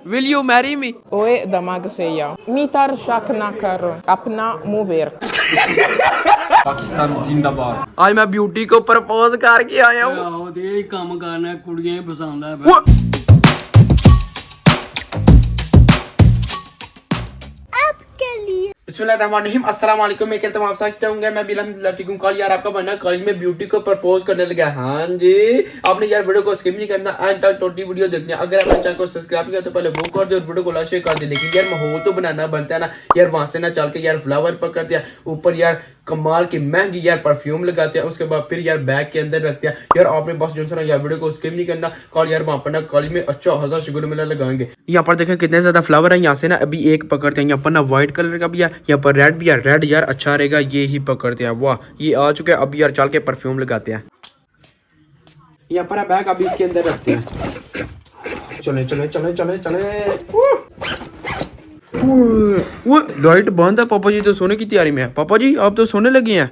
Will you marry me? ओए दमाग से या मीटर शक ना कर अपना मुंह वेर। पाकिस्तान जिंदाबाद। आज मैं ब्यूटी को प्रपोज करके आया हूँ। ਆਹੋ ਤੇ ਇਹ ਕੰਮ ਕਰਨਾ ਕੁੜੀਆਂ ਹੀ ਪਸੰਦ ਆ ਫਿਰ। बिस्मिल्लाहिर्रहमानिर्रहीम, अस्सलाम वालेकुम। मैं कहता हूँ आप सब होंगे। मैं भी अल्हम्दुलिल्लाह ठीक हूँ। कल यार आपका बना कॉलेज में ब्यूटी को प्रपोज करने लगा। हाँ जी, आपने यार वीडियो को स्किप नहीं करना, एंड तक टोटली वीडियो देखनी है। अगर आपने चैनल को सब्सक्राइब नहीं किया तो पहले वो कर दे और वीडियो को लाइक शेयर कर दे। लेकिन यार माहौल तो बनाना बनता है ना यार, वहां से ना चल के यार फ्लावर पकड़ते हैं, ऊपर यार कमाल की महंगी यार परफ्यूम लगाते हैं, उसके बाद फिर यार बैग के अंदर रखते हैं। यार आपने बस जो है यार वीडियो को स्किप नहीं करना। कल यार वहाँ पर ना कॉलेज में अच्छा हज़ार शुगर मेला लगाएंगे। यहाँ पर देखें कितने ज्यादा फ्लावर है। यहाँ से ना अभी एक पकड़ते हैं। यहाँ पर ना व्हाइट कलर का भी है, यहाँ पर रेड भी है। रेड यार अच्छा रहेगा, ये ही पकड़ते हैं। वाह, ये आ चुके हैं। अभी यार चल के परफ्यूम लगाते हैं। यहाँ पर बैग अभी इसके अंदर रखते हैं। चले चले चले चले चले। वो लाइट बंद है। पापा जी तो सोने की तैयारी में है। पापा जी आप तो सोने लगे हैं।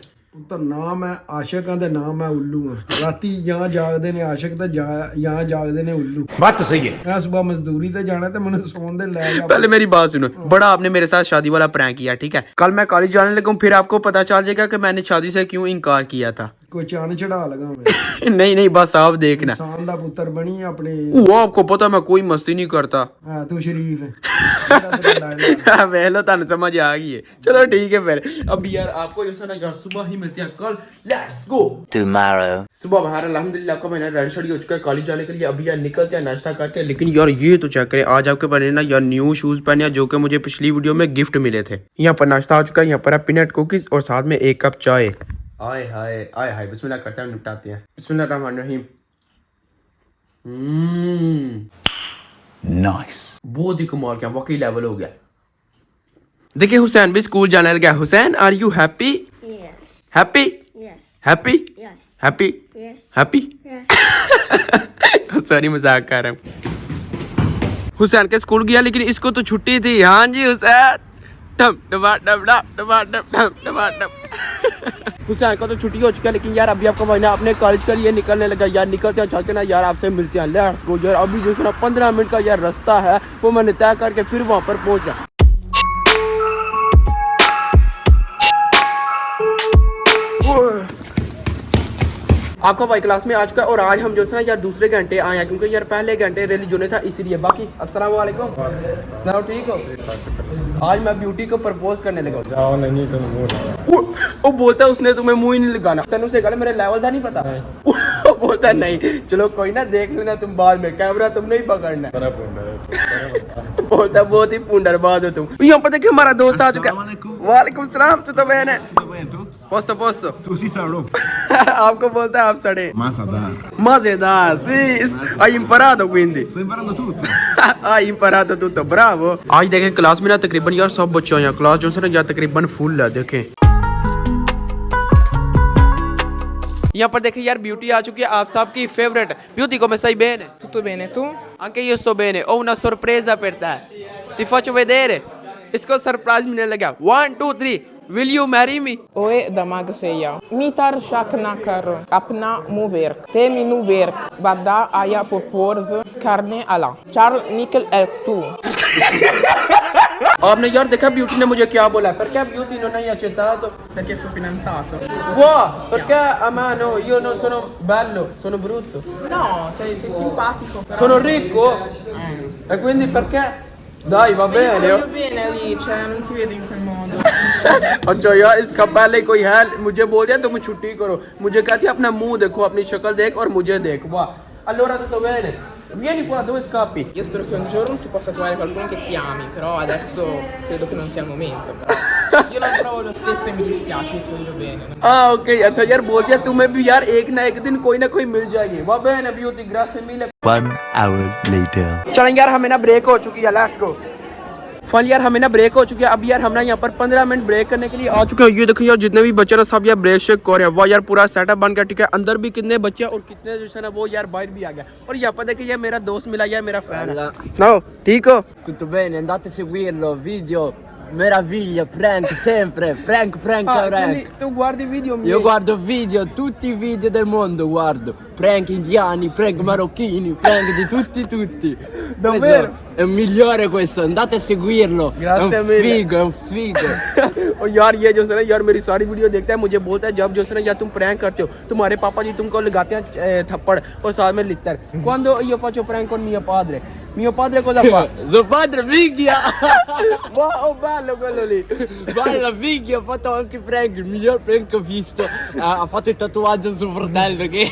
ਤਾਂ ਨਾ ਮੈਂ ਆਸ਼ਿਕ ਹਾਂ ਤੇ ਨਾ ਮੈਂ ਉੱਲੂ ਹਾਂ। ਰਾਤੀ ਜਾਂ ਜਾਗਦੇ ਨੇ ਆਸ਼ਿਕ ਤੇ ਜਾਂ ਜਾਗਦੇ ਨੇ ਉੱਲੂ। बात तो सही है। ਮੈਂ ਸਵੇਰ ਮਜ਼ਦੂਰੀ ਤੇ ਜਾਣਾ ਤੇ ਮੈਨੂੰ ਸੌਣ ਦੇ ਲੈ ਜਾ। पहले मेरी बात सुनो, बड़ा आपने मेरे साथ शादी वाला प्रैंक किया, ठीक है। कल मैं कॉलेज जाने लगा, फिर आपको पता चल जाएगा कि मैंने शादी से क्यों इनकार किया था। ਕੋਈ ਚੰਨ ਚੜਾ ਲਗਾ ਮੈਂ। नहीं नहीं, बस आप देखना। ਇਨਸਾਨ ਦਾ ਪੁੱਤਰ ਬਣੀ ਆਪਣੇ। वो आपको पता मैं कोई मस्ती नहीं करता। ਹਾਂ ਤੂੰ ਸ਼ਰੀਫ ਹੈ। पहले तो समझ आ गई है। चलो ठीक है फिर। अब यार आपको जो है ना यार सुबह ही मिलते हैं कल। Let's go tomorrow। सुबह बाहर अल्हम्दुलिल्लाह आपका मैंने रेडी शेडी हो चुका है कॉलेज जाने के लिए। अभी यार निकलते हैं नाश्ता करके। लेकिन यार ये तो चेक करें, आज आपके बने ना यार न्यू शूज पहने जो कि मुझे पिछली वीडियो में गिफ्ट मिले थे। यहाँ पर नाश्ता आ चुका है। यहाँ पर है पीनट कुकीज और साथ में एक कप चाय। आए हाय आए हाय, बिस्मिल्लाह करते हैं, निपटाते हैं। बिस्मिल्लाहिर्रहमानिर्रहीम। Nice। बहुत ही कमाल का वाकई लेवल हो गया। देखिए हुसैन भी स्कूल जाने लगा। Hussain are you happy? Happy? Happy? Happy? Happy? Sorry मजाक कर रहा हूँ। हुसैन के स्कूल गया लेकिन इसको तो छुट्टी थी। हाँ जी हुसैन। डम डबा डब डब डबा डब डब डबा डब। हुसैन का तो छुट्टी हो चुका है लेकिन यार अभी आपका महीना अपने कॉलेज के लिए निकलने लगा। यार निकलते हैं, चल के ना यार आपसे मिलते हैं। लेट्स गो यार। अभी जो है ना 15 मिनट का यार रास्ता है वो मैंने तय करके फिर वहाँ पर पहुँच रहा। आपका भाई क्लास में आ चुका है और आज हम जो है ना यार दूसरे घंटे आए हैं क्योंकि यार पहले घंटे रैली जो नहीं था इसलिए। बाकी अस्सलाम वालेकुम, सुनाओ ठीक हो? आज मैं ब्यूटी को प्रपोज करने लगा। जाओ नहीं तुम वो बोलता है उसने तुम्हें मुंह ही नहीं लगाना। तेनू से गल मेरे लेवल का नहीं पता। वो बोलता है नहीं, चलो कोई ना देख लेना तुम बाद में, कैमरा तुमने ही पकड़ना है। बोलता है बहुत ही पुंडरबाज हो तुम। यहाँ पर देखिए हमारा दोस्त आ चुका है। वालेकुम सलाम। तू तो बहन है। पोस्तो पोस्तो। आपको बोलता है आप सड़े। Mazeda, sì, hai imparato quindi? sto imparando tutto। hai imparato tutto, bravo। आज देखें क्लास में ना तकरीबन यार सब बच्चे हैं। क्लास जो है ना यार तकरीबन फुल है। देखें यहाँ पर देखें यार ब्यूटी आ चुकी है, आप सबकी favourite. Beauty come stai bene? Tutto bene tu? Anche io sto bene, ho una sorpresa per te, ti faccio vedere। इसको सरप्राइज मिलने लगा। 1 2 3 Will you marry me? ओए दमाग से या मीटर शक ना कर अपना मुंह वेर। ते मिनु वेर बदा आया propose करने आला चार निकल el tu। आपने यार देखा ब्यूटी ने मुझे क्या बोला? Perché beauty non hai accettato? Perché sono fidanzato? Wow, perché a me no, io non sono bello, sono brutto. No, sei simpatico però. Sono ricco? E quindi perché? Dai, va bene। Voglio bene lì, cioè non ti vedo in quel modo। अच्छा यार इसका पहले कोई है मुझे बोल दिया तुम छुट्टी करो। मुझे कहती है अपना मुंह देखो, अपनी शक्ल देख और मुझे देख। वाह, allora tutto bene, vieni qua, dove scappi? Io spero che un giorno tu possa trovare qualcuno che ti ami, però adesso credo che non sia il momento, però io non provo lo stesso e mi dispiace, ti voglio bene। हाँ okay, अच्छा यार बोल दिया तुम्हें भी यार एक ना एक दिन कोई ना कोई मिल जाएगी। वाह बहन beauty, grazie mille। 1 hour later। चलें यार हमें ना ब्रेक हो चुकी है। Let's go. फल यार हमें ना ब्रेक हो चुकी है। अब यार हम ना यहाँ पर 15 मिनट ब्रेक करने के लिए आ चुके हैं। ये देखो यार जितने भी बच्चे ना सब यार ब्रेक शेक कर रहे हैं। वाह यार पूरा सेटअप बन गया, ठीक है। अंदर भी कितने बच्चे और कितने जो है ना वो यार बाहर भी आ गया। और यहाँ पर देखिए यार मेरा दोस्त मिला यार, मेरा फैन है। नो ठीक हो? Tutto bene, andate a seguirlo, video meraviglia, prank sempre, prank, prank. Tu guardi video miei? Io guardo video, tutti i video del mondo guardo. Prank indiani, prank marocchini, prank di tutti. Davvero? Questo è un migliore questo, andate a seguirlo. Grazie è un mille. figo, è un figo. और यार ये जो है ना यार मेरी सारी video देखता है, मुझे बोलता है जब जो है ना यार तुम प्रैंक करते हो तुम्हारे पापा जी तुमको लगाते हैं थप्पड़ और साथ में लित्तर quando io faccio prank con mio padre cosa fa? Suo padre minchia. Wow, bello quello lì. Guarda minchia, ha fatto anche prank, il miglior prank che ho visto. Ha fatto il tatuaggio su fratello che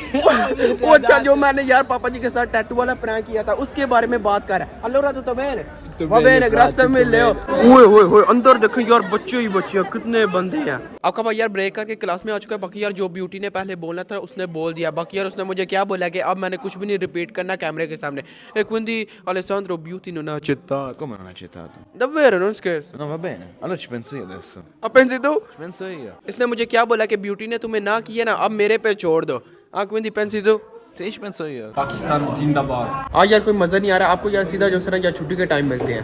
वो अच्छा जो मैंने यार पापा जी के साथ tattoo वाला prank किया था उसके बारे में बात कर रहा है। Allora tutto bene? Va bene, grazie mille। ओए अंदर देखो यार बच्चे ही बच्चे कितने बंदे हैं। आपका भाई यार ब्रेक करके क्लास में आ चुका है। बाकी यार जो ब्यूटी ने पहले बोलना था उसने बोल दिया। बाकी यार उसने मुझे क्या बोला कि अब मैंने कुछ भी नहीं रिपीट करना कैमरे के सामने। E quindi Alessandro Beauty non ha accettato. Come non hai accettato? davvero non scherzo? No, va bene. Allora ci penso io adesso. अब pensi tu? Ci penso io. इसने मुझे क्या बोला कि ब्यूटी ने तुम्हें ना किया ना अब मेरे पे छोड़ दो। हाँ quindi pensi tu? Sì, ci penso io. Pakistan Zindabad. आज यार कोई मजा नहीं आ रहा। आपको यार सीधा जो है ना यार छुट्टी के टाइम मिलते हैं।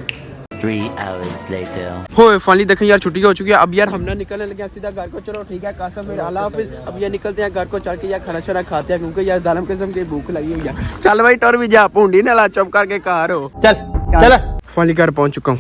3 hours later. हो फाइनली देखें यार छुट्टी हो चुकी है। अब यार हम ना निकलने लगे हैं सीधा घर को। चलो ठीक है कासम फिर अल्लाह हाफिज। अब ये निकलते हैं घर को चल के यार खाना शाना खाते हैं क्योंकि यार जालिम किस्म की भूख लगी हुई है। चल भाई टोर भी जा पूंडी ना ला चुप करके कार हो। चल फाइनली घर पहुंच चुका हूँ।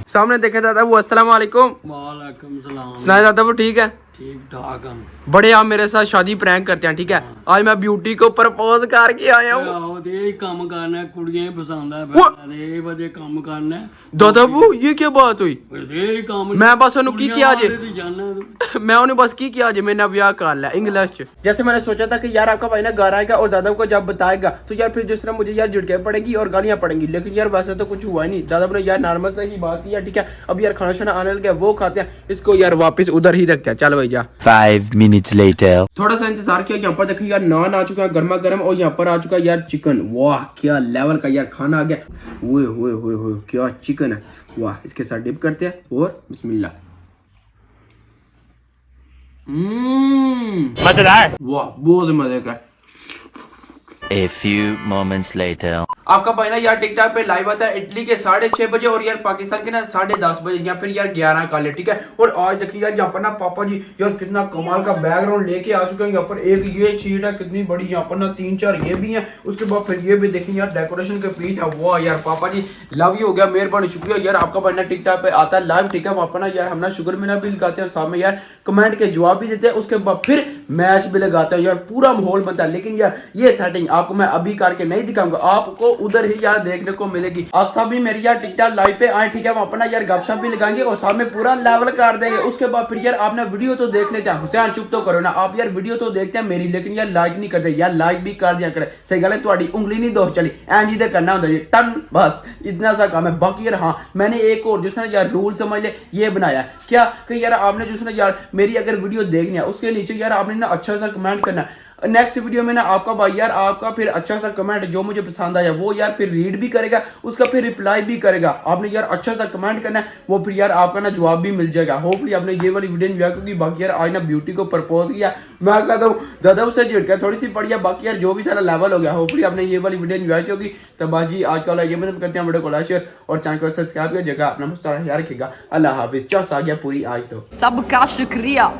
सामने देखे दादा वो अस्सलाम वालेकुम। वालेकुम सलाम। सुनाए दादा वो ठीक है? ठीक ठाक हम। बड़े आप मेरे साथ शादी प्रैंक करते हैं ठीक है। आज मैं ब्यूटी को प्रपोज करके आया हूँ। ਆਹੋ ਤੇ ਇਹ ਕੰਮ ਕਰਨਾ ਕੁੜੀਆਂ ਹੀ ਪਸੰਦ ਆ ਫਿਰ ਇਹ ਵਜੇ ਕੰਮ ਕਰਨਾ दादा वो ये क्या बात हुई? ਇਹ ਕੰਮ मैं बस उन्हें की किया जे ਤੂੰ ਜਾਣਾ ਤੂੰ मैं उन्हें बस की किया जे मैंने ब्याह कर लिया इंग्लिश च। जैसे मैंने सोचा था कि यार आपका भाई ना घर आएगा और दादा को जब बताएगा तो यार फिर जिस तरह मुझे यार झुटके पड़ेगी और गालियां पड़ेंगी। लेकिन यार वैसे तो कुछ हुआ ही नहीं। दादा ने यार नॉर्मल से ही बात किया ठीक है। अब यार खाना शाना आने लगे वो खाते हैं इसको यार वापस उधर ही रखते हैं। चल भाई जा। 5 minutes later. थोड़ा सा इंतजार किया। यहाँ पर देखिए यार नान आ चुका है गर्मा गर्म और यहाँ पर आ चुका है यार चिकन। वाह क्या लेवल का यार खाना आ गया। ओए होए होए होए क्या चिकन है। वाह इसके साथ डिप करते हैं और बिस्मिल्लाह। मजेदार। वाह बहुत मजे का। A few moments later. आपका भाई ना यार टिकटॉक पे लाइव आता है इटली के 6:30 बजे और यार पाकिस्तान के ना 10:30 बजे या फिर यार 11 का ले ठीक है। और आज देखिए यार यहाँ पर ना पापा जी यार कितना कमाल का बैकग्राउंड लेके आ चुके हैं। यहाँ पर एक ये शीट है कितनी बड़ी। यहाँ पर ना 3-4 ये भी हैं। उसके बाद फिर ये भी देखिए यार डेकोरेशन के पीस है। वाह यार पापा जी लव यू हो गया मेहरबानी शुक्रिया यार। आपका भाई ना टिकटॉक पे आता है लाइव ठीक है। वहाँ पर ना यार हम ना शुगर मीना भी लगाते हैं साथ में यार कमेंट के जवाब भी देते हैं। उसके बाद फिर मैच भी लगाते हैं यार पूरा माहौल बनता है। लेकिन यार ये सेटिंग आपको मैं अभी करके नहीं दिखाऊंगा आपको उधर ही यार देखने को मिलेगी। आप सब भी मेरी यार टिकटॉक लाइव पे आए ठीक है। वहाँ पर ना यार गपशप भी लगाएंगे और साथ में पूरा लेवल कर देंगे। उसके बाद फिर यार आपने वीडियो तो देख लेते हैं। हुसैन चुप तो करो ना आप यार वीडियो तो देखते हैं मेरी लेकिन यार लाइक नहीं करते यार। लाइक भी कर दिया करे सही गल है तुम्हारी उंगली नहीं दोस्त चली एंड जी करना होता है टन बस इतना सा काम है। बाकी यार हाँ मैंने एक और जिसने यार रूल समझ ले ये बनाया क्या कि यार आपने जिसने यार मेरी अगर वीडियो देखनी है उसके नीचे यार आपने ना अच्छा सा कमेंट करना है। नेक्स्ट वीडियो में ना आपका भाई यार आपका फिर अच्छा सा कमेंट जो मुझे पसंद आया वो यार फिर रीड भी करेगा उसका फिर रिप्लाई भी करेगा। आपने यार अच्छा सा कमेंट करना है वो फिर यार आपका ना जवाब भी मिल जाएगा। होपफुली आपने ये वाली वीडियो एंजॉय क्योंकि बाकी यार आज ना ब्यूटी को प्रपोज किया। मैं कहता हूँ दादा उससे झिड़का थोड़ी सी पड़ी है। बाकी यार जो भी था लेवल हो गया। होपफुली आपने ये वाली वीडियो एंजॉय की होगी। तो बाजी आज का ये मतलब करते हैं वीडियो को लाइक शेयर और चैनल को सब्सक्राइब कीजिएगा। अपना बहुत सारा ख्याल रखिएगा। अल्लाह हाफिज। चस आ गया पूरी आज तो सबका शुक्रिया।